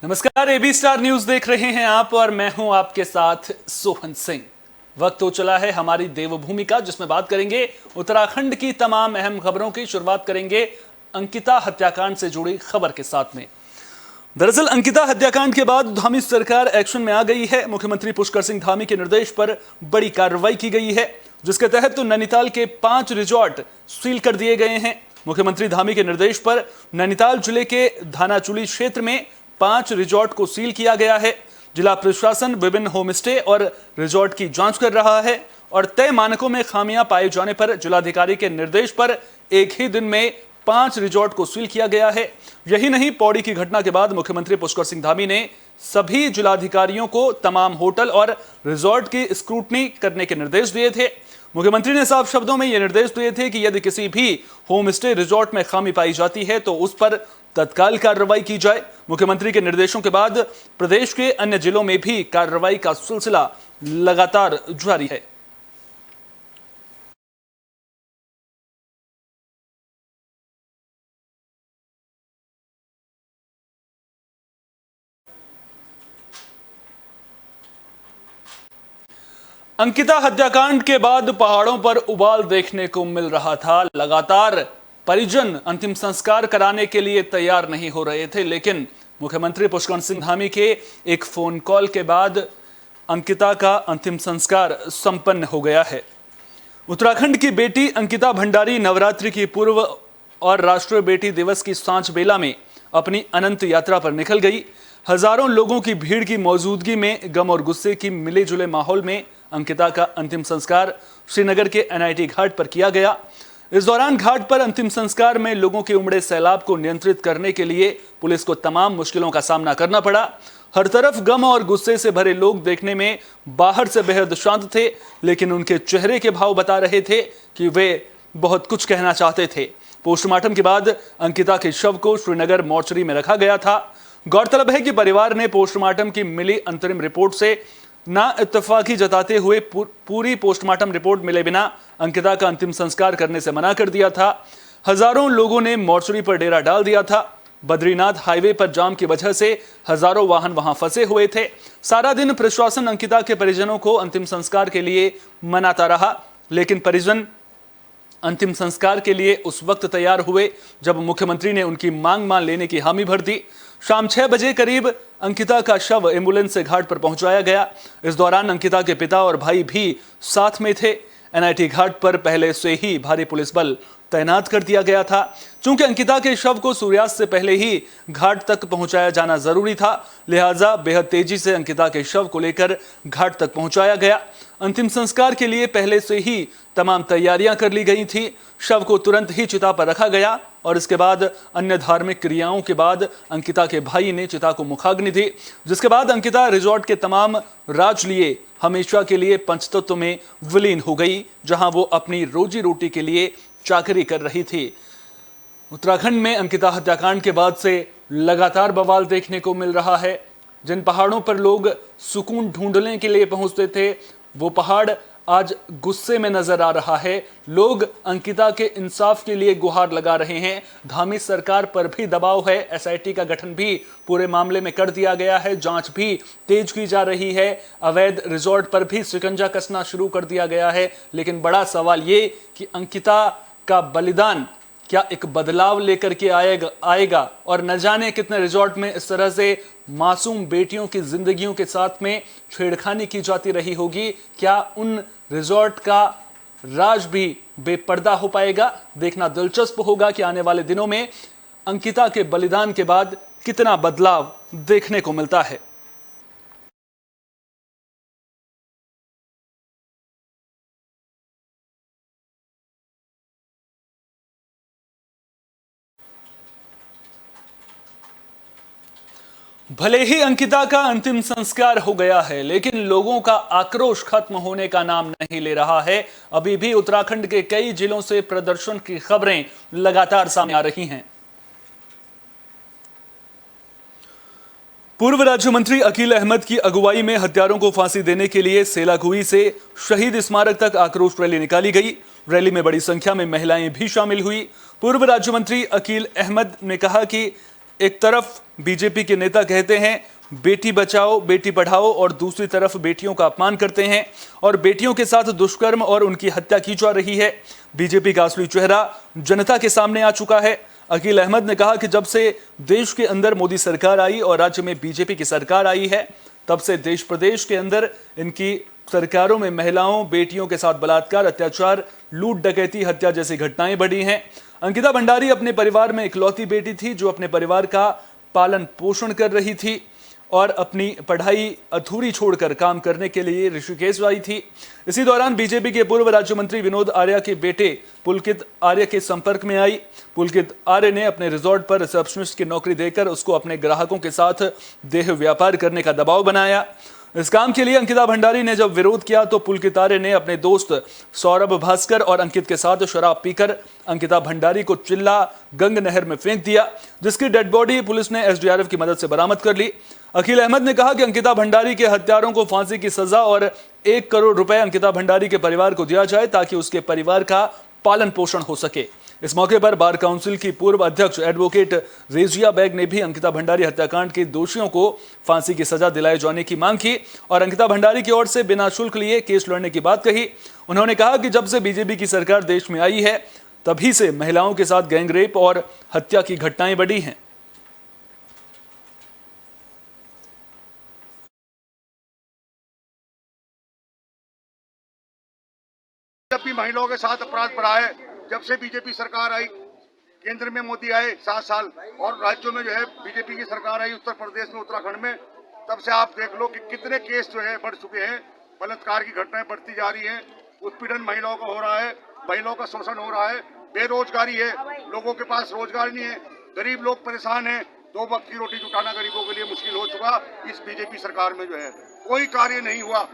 नमस्कार, AB star news देख रहे हैं आप और मैं हूं आपके साथ सोहन सिंह। वक्त हो चला है हमारी देवभूमि का, जिसमें बात करेंगे उत्तराखंड की तमाम अहम खबरों की। शुरुआत करेंगे अंकिता हत्याकांड से जुड़ी खबर के साथ में। दरअसल अंकिता हत्याकांड के बाद धामी सरकार एक्शन में आ गई है। मुख्यमंत्री पुष्कर सिंह धामी के निर्देश पर बड़ी कार्रवाई की गई है, जिसके तहत नैनीताल के 5 रिजॉर्ट सील कर दिए गए हैं। मुख्यमंत्री धामी के निर्देश पर नैनीताल जिले के धानाचूली क्षेत्र में 5 रिजॉर्ट को सील किया गया है। जिला प्रशासन विभिन्न होम स्टे और रिजॉर्ट की जांच कर रहा है और तय मानकों में खामियां पाए जाने पर जिलाधिकारी के निर्देश पर एक ही दिन में 5 रिजॉर्ट को सील किया गया है। यही नहीं, पौड़ी की घटना के बाद मुख्यमंत्री पुष्कर सिंह धामी ने सभी जिलाधिकारियों को तमाम होटल और रिजॉर्ट की स्क्रूटनी करने के निर्देश दिए थे। मुख्यमंत्री ने साफ शब्दों में यह निर्देश दिए थे कि यदि किसी भी होम स्टे रिजॉर्ट में खामी पाई जाती है तो उस पर तत्काल कार्रवाई की जाए। मुख्यमंत्री के निर्देशों के बाद प्रदेश के अन्य जिलों में भी कार्रवाई का सिलसिला लगातार जारी है। अंकिता हत्याकांड के बाद पहाड़ों पर उबाल देखने को मिल रहा था। लगातार परिजन अंतिम संस्कार कराने के लिए तैयार नहीं हो रहे थे, लेकिन मुख्यमंत्री पुष्कर सिंह धामी के एक फोन कॉल के बाद अंकिता का अंतिम संस्कार संपन्न हो गया है। उत्तराखंड की बेटी अंकिता भंडारी नवरात्रि की पूर्व और राष्ट्रीय बेटी दिवस की सांझ बेला में अपनी अनंत यात्रा पर निकल गई। हजारों लोगों की भीड़ की मौजूदगी में गम और गुस्से की मिले जुले माहौल में अंकिता का अंतिम संस्कार श्रीनगर के एनआईटी घाट पर किया गया। इस दौरान घाट पर अंतिम संस्कार में लोगों के उमड़े सैलाब को नियंत्रित करने के लिए पुलिस को तमाम मुश्किलों का सामना करना पड़ा। हर तरफ गम और गुस्से से भरे लोग देखने में बाहर से बेहद शांत थे, लेकिन उनके चेहरे के भाव बता रहे थे कि वे बहुत कुछ कहना चाहते थे। पोस्टमार्टम के बाद अंकिता के शव को श्रीनगर मोर्चरी में रखा गया था। गौरतलब है कि परिवार ने पोस्टमार्टम की मिली अंतरिम रिपोर्ट से ना इत्तेफाकी जताते हुए पूरी पोस्टमार्टम रिपोर्ट मिले बिना अंकिता का अंतिम संस्कार करने से मना कर दिया था। हजारों लोगों ने मोर्चरी पर डेरा डाल दिया था। बद्रीनाथ हाईवे पर जाम की वजह से हजारों वाहन वहां फंसे हुए थे। सारा दिन प्रशासन अंकिता के परिजनों को अंतिम संस्कार के लिए मनाता रहा, लेकिन परिजन अंतिम संस्कार के लिए उस वक्त तैयार हुए जब मुख्यमंत्री ने उनकी मांग मान लेने की हामी भर दी। शाम 6 बजे करीब अंकिता का शव एम्बुलेंस से घाट पर पहुंचाया गया। इस दौरान अंकिता के पिता और भाई भी साथ में थे। एनआईटी घाट पर पहले से ही भारी पुलिस बल तैनात कर दिया गया था। चूंकि अंकिता के शव को सूर्यास्त से पहले ही घाट तक पहुंचाया जाना जरूरी था, लिहाजा बेहद तेजी से अंकिता के शव को लेकर घाट तक पहुंचाया गया। अंतिम संस्कार के लिए पहले से ही तमाम तैयारियां कर ली गई थी। शव को तुरंत ही चिता पर रखा गया और इसके बाद अन्य धार्मिक क्रियाओं के बाद अंकिता के भाई ने चिता को मुखाग्नि दी, जिसके बाद अंकिता रिजॉर्ट के तमाम राज लिए हमेशा के लिए पंचतत्व में विलीन हो गई, जहां वो अपनी रोजी रोटी के लिए चाकरी कर रही थी। उत्तराखंड में अंकिता हत्याकांड के बाद से लगातार बवाल देखने को मिल रहा है। जिन पहाड़ों पर लोग सुकून ढूंढने के लिए पहुंचते थे, वो पहाड़ आज गुस्से में नजर आ रहा है। लोग अंकिता के इंसाफ के लिए गुहार लगा रहे हैं। धामी सरकार पर भी दबाव है। एसआईटी का गठन भी पूरे मामले में कर दिया गया है। जांच भी तेज की जा रही है। अवैध रिजॉर्ट पर भी शिकंजा कसना शुरू कर दिया गया है। लेकिन बड़ा सवाल ये कि अंकिता का बलिदान क्या एक बदलाव लेकर के आएगा और न जाने कितने रिजॉर्ट में इस तरह से मासूम बेटियों की जिंदगियों के साथ में छेड़खानी की जाती रही होगी। क्या उन रिजॉर्ट का राज भी बेपर्दा हो पाएगा? देखना दिलचस्प होगा कि आने वाले दिनों में अंकिता के बलिदान के बाद कितना बदलाव देखने को मिलता है। भले ही अंकिता का अंतिम संस्कार हो गया है, लेकिन लोगों का आक्रोश खत्म होने का नाम नहीं ले रहा है। अभी भी उत्तराखंड के कई जिलों से प्रदर्शन की खबरें लगातार सामने आ रही हैं। पूर्व राज्य मंत्री अकील अहमद की अगुवाई में हत्यारों को फांसी देने के लिए सेलाकुई से शहीद स्मारक तक आक्रोश रैली निकाली गई। रैली में बड़ी संख्या में महिलाएं भी शामिल हुई। पूर्व राज्य मंत्री अकील अहमद ने कहा कि एक तरफ बीजेपी के नेता कहते हैं बेटी बचाओ बेटी पढ़ाओ और दूसरी तरफ बेटियों का अपमान करते हैं और बेटियों के साथ दुष्कर्म और उनकी हत्या की जा रही है। बीजेपी का असली चेहरा जनता के सामने आ चुका है। अकील अहमद ने कहा कि जब से देश के अंदर मोदी सरकार आई और राज्य में बीजेपी की सरकार आई है, तब से देश प्रदेश के अंदर इनकी सरकारों में महिलाओं बेटियों के साथ बलात्कार, अत्याचार, लूट डकैती, हत्या जैसी घटनाएं बढ़ी हैं। अंकिता भंडारी अपने परिवार में इकलौती बेटी थी जो अपने परिवार का पालन पोषण कर रही थी और अपनी पढ़ाई अधूरी छोड़कर काम करने के लिए ऋषिकेश आई थी। इसी दौरान बीजेपी के पूर्व राज्य मंत्री विनोद आर्य के बेटे पुलकित आर्य के संपर्क में आई। पुलकित आर्य ने अपने रिजॉर्ट पर रिसेप्शनिस्ट की नौकरी देकर उसको अपने ग्राहकों के साथ देह व्यापार करने का दबाव बनाया। इस काम के लिए अंकिता भंडारी ने जब विरोध किया तो पुलकित आर्य ने अपने दोस्त सौरभ भास्कर और अंकित के साथ शराब पीकर अंकिता भंडारी को चिल्ला गंग नहर में फेंक दिया, जिसकी डेड बॉडी पुलिस ने एसडीआरएफ की मदद से बरामद कर ली। अकील अहमद ने कहा कि अंकिता भंडारी के हत्यारों को फांसी की सजा और 1 करोड़ रुपए अंकिता भंडारी के परिवार को दिया जाए ताकि उसके परिवार का पालन पोषण हो सके। इस मौके पर बार काउंसिल की पूर्व अध्यक्ष एडवोकेट रेजिया बैग ने भी अंकिता भंडारी हत्याकांड के दोषियों को फांसी की सजा दिलाए जाने की मांग की और अंकिता भंडारी की ओर से बिना शुल्क लिए केस लड़ने की बात कही। उन्होंने कहा कि जब से बीजेपी की सरकार देश में आई है, तभी से महिलाओं के साथ गैंगरेप और हत्या की घटनाएं बढ़ी हैं। जब भी महिलाओं के साथ अपराध बढ़ा है, जब से बीजेपी सरकार आई, केंद्र में मोदी आए 7 साल और राज्यों में जो है बीजेपी की सरकार आई, उत्तर प्रदेश में, उत्तराखंड में, तब से आप देख लो कि कितने केस जो है बढ़ चुके हैं। बलात्कार की घटनाएं बढ़ती जा रही हैं, उत्पीड़न महिलाओं का हो रहा है, महिलाओं का शोषण हो रहा है, बेरोजगारी है, लोगों के पास रोजगार नहीं है, गरीब लोग परेशान हैं, 2 वक्त की रोटी जुटाना गरीबों के लिए मुश्किल हो चुका। इस बीजेपी सरकार में जो है कोई कार्य नहीं हुआ।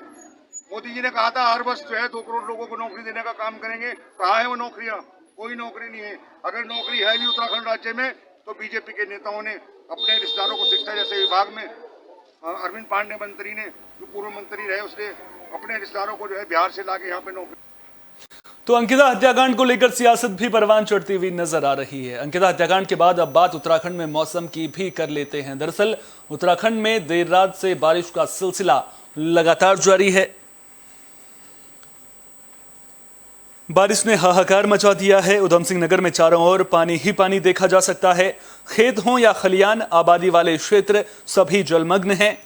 मोदी जी ने कहा था हर वर्ष जो है 2 करोड़ लोगों को नौकरी देने का काम करेंगे। कहाँ है वो नौकरियां? कोई नौकरी नहीं है। अगर नौकरी है भी उत्तराखंड राज्य में तो बीजेपी के नेताओं ने अपने रिश्तेदारों को शिक्षा जैसे विभाग में अरविंद पांडे मंत्री ने, जो पूर्व मंत्री रहे, उसने अपने रिश्तेदारों को जो है बिहार से लाके यहाँ पे नौकरी। तो अंकिता हत्याकांड को लेकर सियासत भी परवान चढ़ती हुई नजर आ रही है। अंकिता हत्याकांड के बाद अब बात उत्तराखंड में मौसम की भी कर लेते हैं। दरअसल उत्तराखंड में देर रात से बारिश का सिलसिला लगातार जारी है। बारिश ने हाहाकार मचा दिया है। उधम सिंह नगर में चारों ओर पानी ही पानी देखा जा सकता है। खेत हों या खलियान, आबादी वाले क्षेत्र सभी जलमग्न हैं।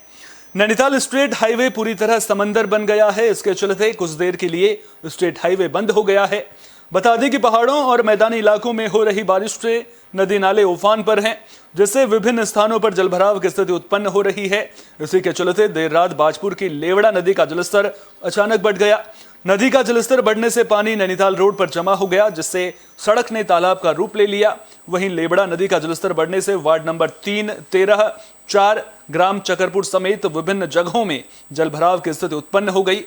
नैनीताल स्टेट हाईवे पूरी तरह समंदर बन गया है। इसके चलते कुछ देर के लिए स्टेट हाईवे बंद हो गया है। बता दें कि पहाड़ों और मैदानी इलाकों में हो रही बारिश से नदी नाले उफान पर हैं, जिससे विभिन्न स्थानों पर जलभराव की स्थिति उत्पन्न हो रही है। इसी के चलते देर रात बाजपुर की लेवड़ा नदी का जलस्तर अचानक बढ़ गया। नदी का जलस्तर बढ़ने से पानी नैनीताल रोड पर जमा हो गया, जिससे सड़क ने तालाब का रूप ले लिया। वहीं लेवड़ा नदी का जलस्तर बढ़ने से वार्ड नंबर 3, 13, 4, ग्राम चकरपुर समेत विभिन्न जगहों में जलभराव की स्थिति उत्पन्न हो गई।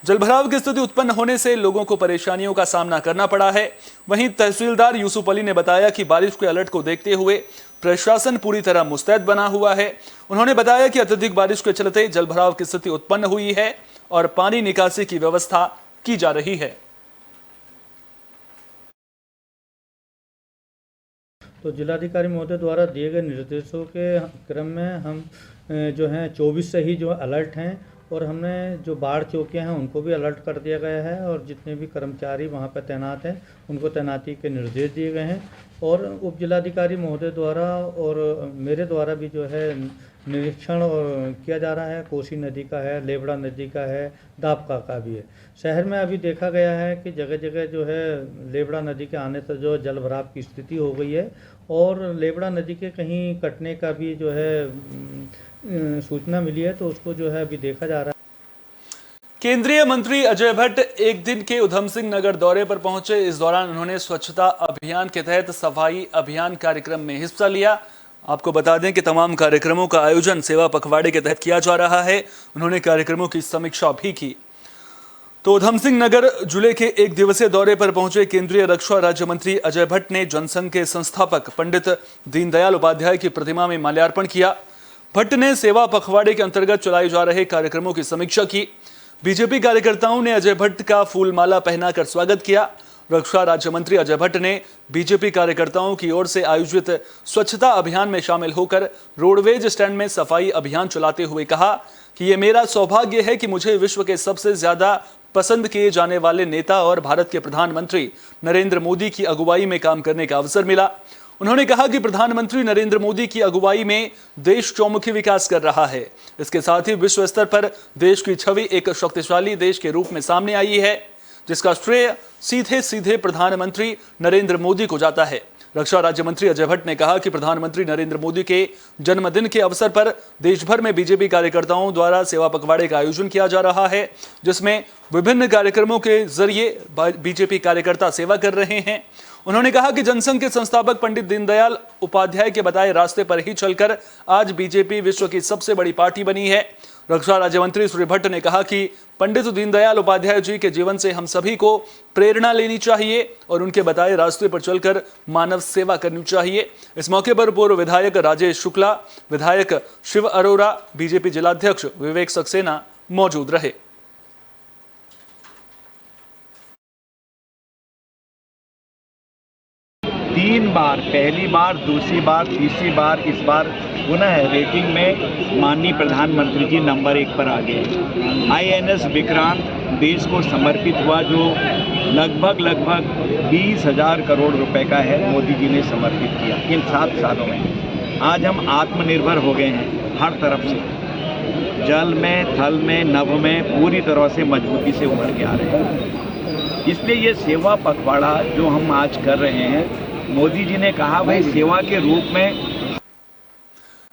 जलभराव की स्थिति उत्पन्न होने से लोगों को परेशानियों का सामना करना पड़ा है। वहीं तहसीलदार यूसुफ अली ने बताया कि बारिश के अलर्ट को देखते हुए प्रशासन पूरी तरह मुस्तैद बना हुआ है। उन्होंने बताया कि अत्यधिक बारिश के चलते जलभराव की स्थिति उत्पन्न हुई है और पानी निकासी की व्यवस्था की जा रही है। तो जिलाधिकारी महोदय द्वारा दिए गए निर्देशों के क्रम में हम जो हैं 24 से ही जो अलर्ट हैं और हमने जो बाढ़ चौकियां हैं उनको भी अलर्ट कर दिया गया है और जितने भी कर्मचारी वहां पर तैनात हैं उनको तैनाती के निर्देश दिए गए हैं। और उप जिलाधिकारी महोदय द्वारा और मेरे द्वारा भी जो है निरीक्षण किया जा रहा है। कोसी नदी का है, लेवड़ा नदी का है, दापका का भी है। शहर में अभी देखा गया है कि जगह जगह जो है लेवड़ा नदी के आने से जो जलभराव की स्थिति हो गई है और लेवड़ा नदी के कहीं कटने का भी जो है सूचना मिली है, तो उसको जो है अभी देखा जा रहा है। केंद्रीय मंत्री अजय भट्ट एक दिन के उधम सिंह नगर दौरे पर पहुंचे। इस दौरान उन्होंने स्वच्छता अभियान के तहत सफाई अभियान कार्यक्रम में हिस्सा लिया। आपको बता दें कि तमाम कार्यक्रमों का आयोजन सेवा पखवाड़े के तहत किया जा रहा है। उन्होंने कार्यक्रमों की समीक्षा भी की। तो उधम सिंह नगर जिले के 1 दिवसीय दौरे पर पहुंचे केंद्रीय रक्षा राज्य मंत्री अजय भट्ट ने जनसंघ के संस्थापक पंडित दीनदयाल उपाध्याय की प्रतिमा में माल्यार्पण किया। भट्ट ने सेवा पखवाड़े के अंतर्गत चलाए जा रहे कार्यक्रमों की समीक्षा की। बीजेपी कार्यकर्ताओं ने अजय भट्ट का फूलमाला पहनाकर स्वागत किया। रक्षा राज्य मंत्री अजय भट्ट ने बीजेपी कार्यकर्ताओं की ओर से आयोजित स्वच्छता अभियान में शामिल होकर रोडवेज स्टैंड में सफाई अभियान चलाते हुए कहा कि ये मेरा सौभाग्य है कि मुझे विश्व के सबसे ज्यादा पसंद किए जाने वाले नेता और भारत के प्रधानमंत्री नरेंद्र मोदी की अगुवाई में काम करने का अवसर मिला। उन्होंने कहा कि प्रधानमंत्री नरेंद्र मोदी की अगुवाई में देश चौमुखी विकास कर रहा है। इसके साथ ही विश्व स्तर पर देश की छवि एक शक्तिशाली देश के रूप में सामने आई है, जिसका श्रेय सीधे सीधे प्रधानमंत्री नरेंद्र मोदी को जाता है। रक्षा राज्य मंत्री अजय भट्ट ने कहा कि प्रधानमंत्री नरेंद्र मोदी के जन्मदिन के अवसर पर देश भर में बीजेपी कार्यकर्ताओं द्वारा सेवा पखवाड़े का आयोजन किया जा रहा है, जिसमें विभिन्न कार्यक्रमों के जरिए बीजेपी कार्यकर्ता सेवा कर रहे हैं। उन्होंने कहा कि जनसंघ के संस्थापक पंडित दीनदयाल उपाध्याय के बताए रास्ते पर ही चलकर आज बीजेपी विश्व की सबसे बड़ी पार्टी बनी है। रक्षा राज्य मंत्री श्री भट्ट ने कहा कि पंडित दीनदयाल उपाध्याय जी के जीवन से हम सभी को प्रेरणा लेनी चाहिए और उनके बताए रास्ते पर चलकर मानव सेवा करनी चाहिए। इस मौके पर पूर्व विधायक राजेश शुक्ला, विधायक शिव अरोरा, बीजेपी जिलाध्यक्ष विवेक सक्सेना मौजूद रहे। तीन बार, पहली बार, दूसरी बार, तीसरी बार, इस बार पुनः रेटिंग में माननीय प्रधानमंत्री जी नंबर 1 पर आ गए। INS विक्रांत देश को समर्पित हुआ, जो लगभग 20,000 करोड़ रुपए का है, मोदी जी ने समर्पित किया इन 7 सालों में। आज हम आत्मनिर्भर हो गए हैं हर तरफ से, जल में, थल में, नभ में पूरी तरह से मजबूती से उभर के आ रहे हैं। इसलिए ये सेवा पखवाड़ा जो हम आज कर रहे हैं, मोदी जी ने कहा भाई सेवा के रूप में।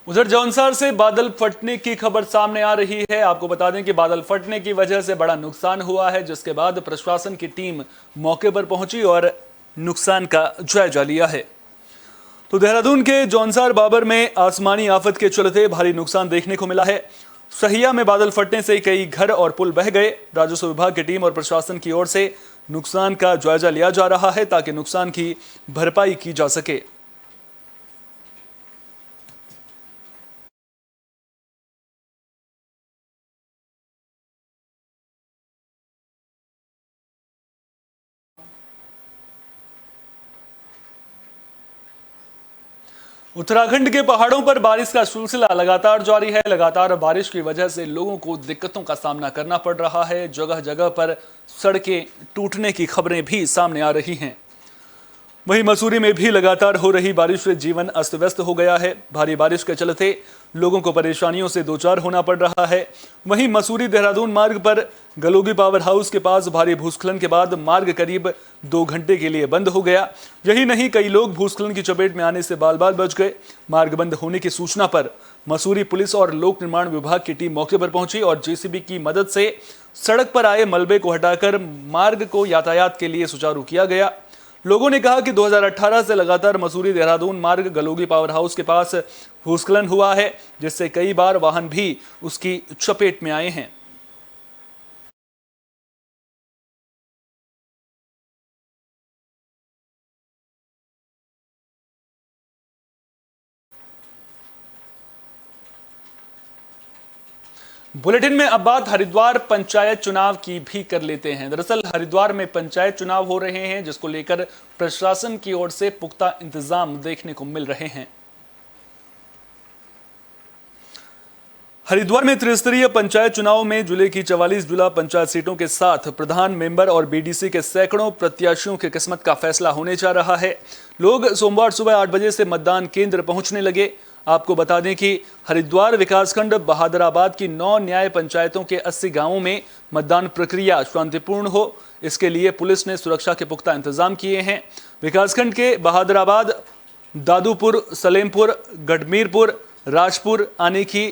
उधर जौनसार से बादल फटने की खबर सामने आ रही है। आपको बता दें कि बादल फटने की वजह से बड़ा नुकसान हुआ है, जिसके बाद प्रशासन की टीम मौके पर पहुंची और नुकसान का जायजा लिया है। तो देहरादून के जौनसार बाबर में आसमानी आफत के चलते भारी नुकसान देखने को मिला है। सहिया में बादल फटने से कई घर और पुल बह गए। राजस्व विभाग की टीम और प्रशासन की ओर से नुकसान का जायजा लिया जा रहा है ताकि नुकसान की भरपाई की जा सके। उत्तराखंड के पहाड़ों पर बारिश का सिलसिला लगातार जारी है। लगातार बारिश की वजह से लोगों को दिक्कतों का सामना करना पड़ रहा है। जगह जगह पर सड़कें टूटने की खबरें भी सामने आ रही हैं। वहीं मसूरी में भी लगातार हो रही बारिश से जीवन अस्त व्यस्त हो गया है। भारी बारिश के चलते लोगों को परेशानियों से दो चार होना पड़ रहा है। वहीं मसूरी देहरादून मार्ग पर गलोगी पावर हाउस के पास भारी भूस्खलन के बाद मार्ग करीब 2 घंटे के लिए बंद हो गया। यही नहीं, कई लोग भूस्खलन की चपेट में आने से बाल बाल बच गए। मार्ग बंद होने की सूचना पर मसूरी पुलिस और लोक निर्माण विभाग की टीम मौके पर पहुंची और JCB की मदद से सड़क पर आए मलबे को हटाकर मार्ग को यातायात के लिए सुचारू किया गया। लोगों ने कहा कि 2018 से लगातार मसूरी देहरादून मार्ग गलोगी पावर हाउस के पास भूस्खलन हुआ है, जिससे कई बार वाहन भी उसकी चपेट में आए हैं। बुलेटिन में अब बात हरिद्वार पंचायत चुनाव की भी कर लेते हैं। दरअसल हरिद्वार में पंचायत चुनाव हो रहे हैं, जिसको लेकर प्रशासन की ओर से पुख्ता इंतजाम देखने को मिल रहे हैं। हरिद्वार में त्रिस्तरीय पंचायत चुनाव में जिले की 44 जिला पंचायत सीटों के साथ प्रधान, मेंबर और BDC के सैकड़ों प्रत्याशियों की किस्मत का फैसला होने जा रहा है। लोग सोमवार सुबह 8 बजे से मतदान केंद्र पहुंचने लगे। आपको बता दें कि हरिद्वार विकासखंड बहादुराबाद की 9 न्याय पंचायतों के 80 गांवों में मतदान प्रक्रिया शांतिपूर्ण हो, इसके लिए पुलिस ने सुरक्षा के पुख्ता इंतजाम किए हैं। विकासखंड के बहादुराबाद, दादूपुर, सलेमपुर, गढ़मीरपुर, राजपुर, आनेकी,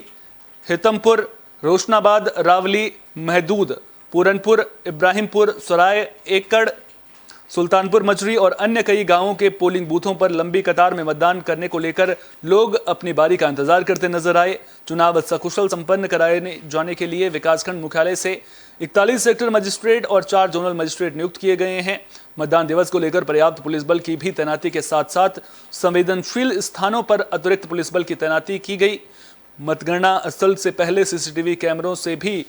हितमपुर, रोशनाबाद, रावली, महदूद, पूरनपुर, इब्राहिमपुर, सराय, एकड़, सुल्तानपुर मचरी और अन्य कई गांवों के पोलिंग बूथों पर लंबी कतार में मतदान करने को लेकर लोग अपनी बारी का इंतजार करते नजर आए। चुनाव सकुशल संपन्न कराए जाने के लिए विकासखंड मुख्यालय से 41 सेक्टर मजिस्ट्रेट और 4 जोनल मजिस्ट्रेट नियुक्त किए गए हैं। मतदान दिवस को लेकर पर्याप्त पुलिस बल की भी तैनाती के साथ साथ संवेदनशील स्थानों पर अतिरिक्त पुलिस बल की तैनाती की गई। मतगणना स्थल से पहले CCTV कैमरों से भी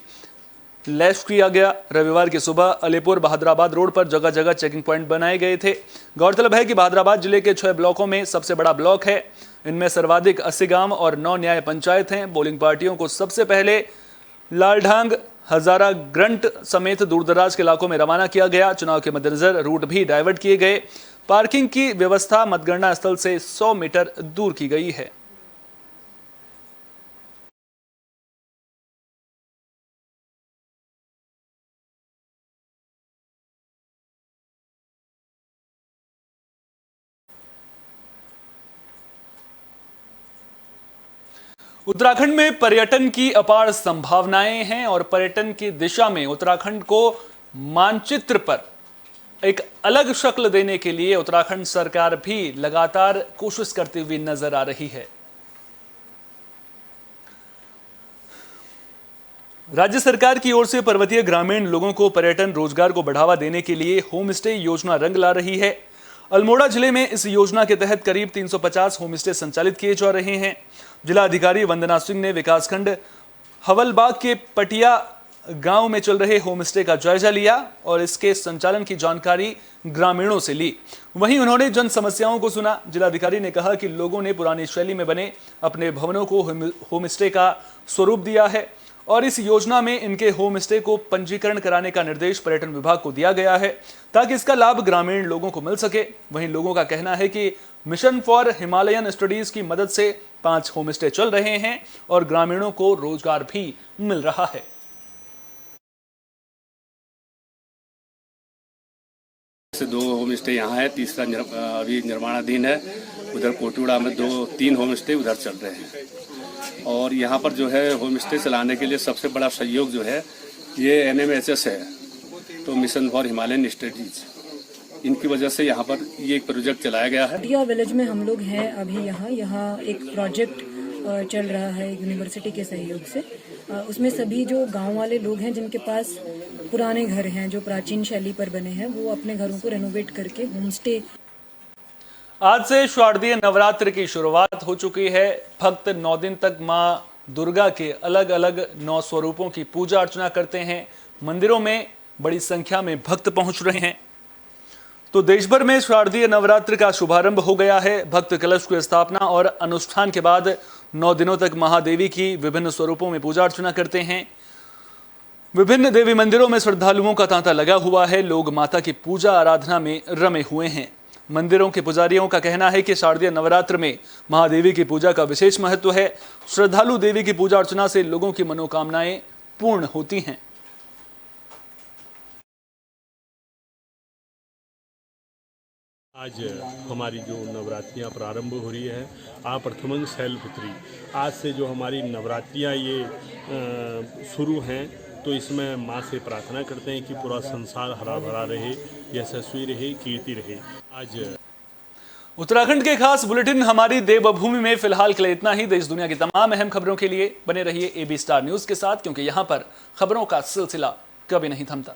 लैस किया गया। रविवार की सुबह अलीपुर बहादुराबाद रोड पर जगह जगह चेकिंग पॉइंट बनाए गए थे। गौरतलब है कि बहादुराबाद जिले के 6 ब्लॉकों में सबसे बड़ा ब्लॉक है। इनमें सर्वाधिक 80 गांव और 9 न्याय पंचायत हैं। पोलिंग पार्टियों को सबसे पहले लालढांग, हजारा ग्रंट समेत दूरदराज के इलाकों में रवाना किया गया। चुनाव के मद्देनजर रूट भी डाइवर्ट किए गए। पार्किंग की व्यवस्था मतगणना स्थल से 100 मीटर दूर की गई है। उत्तराखंड में पर्यटन की अपार संभावनाएं हैं और पर्यटन की दिशा में उत्तराखंड को मानचित्र पर एक अलग शक्ल देने के लिए उत्तराखंड सरकार भी लगातार कोशिश करती हुई नजर आ रही है। राज्य सरकार की ओर से पर्वतीय ग्रामीण लोगों को पर्यटन रोजगार को बढ़ावा देने के लिए होम स्टे योजना रंग ला रही है। अल्मोड़ा जिले में इस योजना के तहत करीब 350 होम स्टे संचालित किए जा रहे हैं। जिला अधिकारी वंदना सिंह ने विकासखंड हवलबाग के पटिया गांव में चल रहे होम स्टे का जायजा लिया और इसके संचालन की जानकारी ग्रामीणों से ली। वहीं उन्होंने जन समस्याओं को सुना। जिलाधिकारी ने कहा कि लोगों ने पुरानी शैली में बने अपने भवनों को होम स्टे का स्वरूप दिया है और इस योजना में इनके होम स्टे को पंजीकरण कराने का निर्देश पर्यटन विभाग को दिया गया है ताकि इसका लाभ ग्रामीण लोगों को मिल सके। वहीं लोगों का कहना है कि मिशन फॉर हिमालयन स्टडीज की मदद से 5 होम स्टे चल रहे हैं और ग्रामीणों को रोजगार भी मिल रहा है। से 2 होम स्टे यहाँ है, तीसरा अभी निर्माणाधीन है। उधर कोटुड़ा में 2-3 होम स्टे उधर चल रहे हैं और यहाँ पर जो है होम स्टे चलाने के लिए सबसे बड़ा सहयोग जो है ये NMHS है, तो मिशन फॉर हिमालयन स्टडीज, इनकी वजह से यहाँ पर ये एक प्रोजेक्ट चलाया गया है। पटिया विलेज में हम लोग हैं अभी यहाँ एक प्रोजेक्ट चल रहा है यूनिवर्सिटी के सहयोग से। उसमें सभी जो गांव वाले लोग हैं जिनके पास पुराने घर हैं जो प्राचीन शैली पर बने हैं, वो अपने घरों को रेनोवेट करके होम स्टे। आज से शारदीय नवरात्र की शुरुआत हो चुकी है। भक्त 9 दिन तक मां दुर्गा के अलग अलग 9 स्वरूपों की पूजा अर्चना करते हैं। मंदिरों में बड़ी संख्या में भक्त पहुंच रहे हैं। तो देश भर में शारदीय नवरात्र का शुभारंभ हो गया है। भक्त कलश की स्थापना और अनुष्ठान के बाद 9 दिनों तक महादेवी की विभिन्न स्वरूपों में पूजा अर्चना करते हैं। विभिन्न देवी मंदिरों में श्रद्धालुओं का तांता लगा हुआ है। लोग माता की पूजा आराधना में रमे हुए हैं। मंदिरों के पुजारियों का कहना है कि शारदीय नवरात्र में महादेवी की पूजा का विशेष महत्व है। श्रद्धालु देवी की पूजा अर्चना से लोगों की मनोकामनाएं पूर्ण होती हैं। आज हमारी जो नवरात्रियां प्रारंभ हो रही है, प्रथमं शैलपुत्री, आज से जो हमारी नवरात्रियां ये शुरू हैं, तो इसमें माँ से प्रार्थना करते हैं कि पूरा संसार हरा भरा रहे, यशस्वी रहे, कीर्ति रहे। आज उत्तराखंड के खास बुलेटिन हमारी देवभूमि में फिलहाल के लिए इतना ही। देश दुनिया की तमाम अहम खबरों के लिए बने रहिए AB स्टार न्यूज के साथ, क्योंकि यहां पर खबरों का सिलसिला कभी नहीं थमता।